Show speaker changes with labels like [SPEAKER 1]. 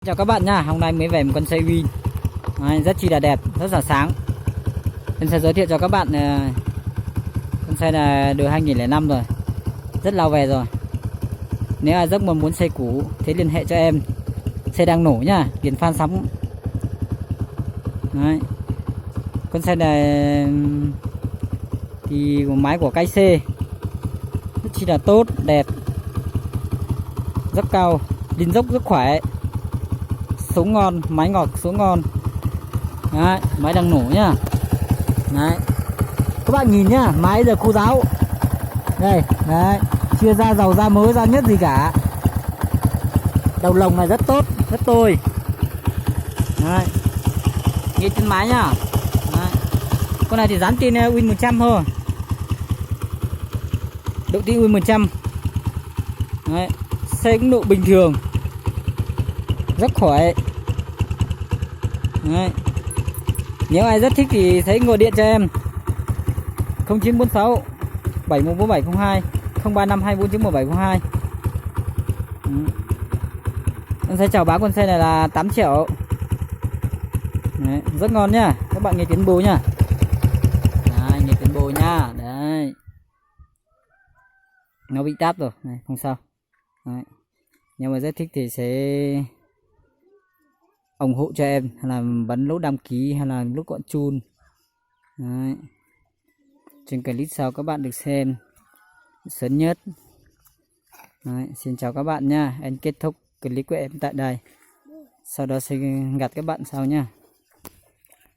[SPEAKER 1] Chào các bạn nha, hôm nay mới về một con xe Win. Rất chi là đẹp, rất là sáng. Em sẽ giới thiệu cho các bạn con xe là đời 2005 rồi, rất lâu về rồi. Nếu ai rất muốn xe cũ thì liên hệ cho em. Xe đang nổ nhá, tiền phan sóng. Đấy. Con xe này thì máy của cây C rất chi là tốt, đẹp, rất cao, lên dốc rất khỏe, số ngon, máy ngọt số ngon. Đấy, máy đang nổ nhá. Đấy, các bạn nhìn nhá, máy giờ khô ráo đây. Đấy, chưa ra dầu ra mỡ ra nhất gì cả. Đầu lồng này rất tốt, rất tôi. Đấy, nghe trên máy nhá. Đấy. Con này thì dán tin Win 100 thôi, độ tin Win 100. Đấy, xe cũng độ bình thường, rất khỏe. Đấy. Nếu ai rất thích thì thấy gọi điện cho em 0946 714702 035 24 1702. Em sẽ chào bán con xe này là 8 triệu. Đấy, rất ngon nhá, các bạn nghe tiếng bồ nhá. Đấy, nghe tiếng bồ nhá. Đấy, nó bị táp rồi này, không sao. Đấy. Nếu mà rất thích thì sẽ ủng hộ cho em, hay là bấm nút đăng ký, hay là nút gọi chun. Đấy. Trên clip sau các bạn được xem sớm nhất. Đấy, xin chào các bạn nha. Em kết thúc clip của em tại đây. Sau đó sẽ gặp các bạn sau nha.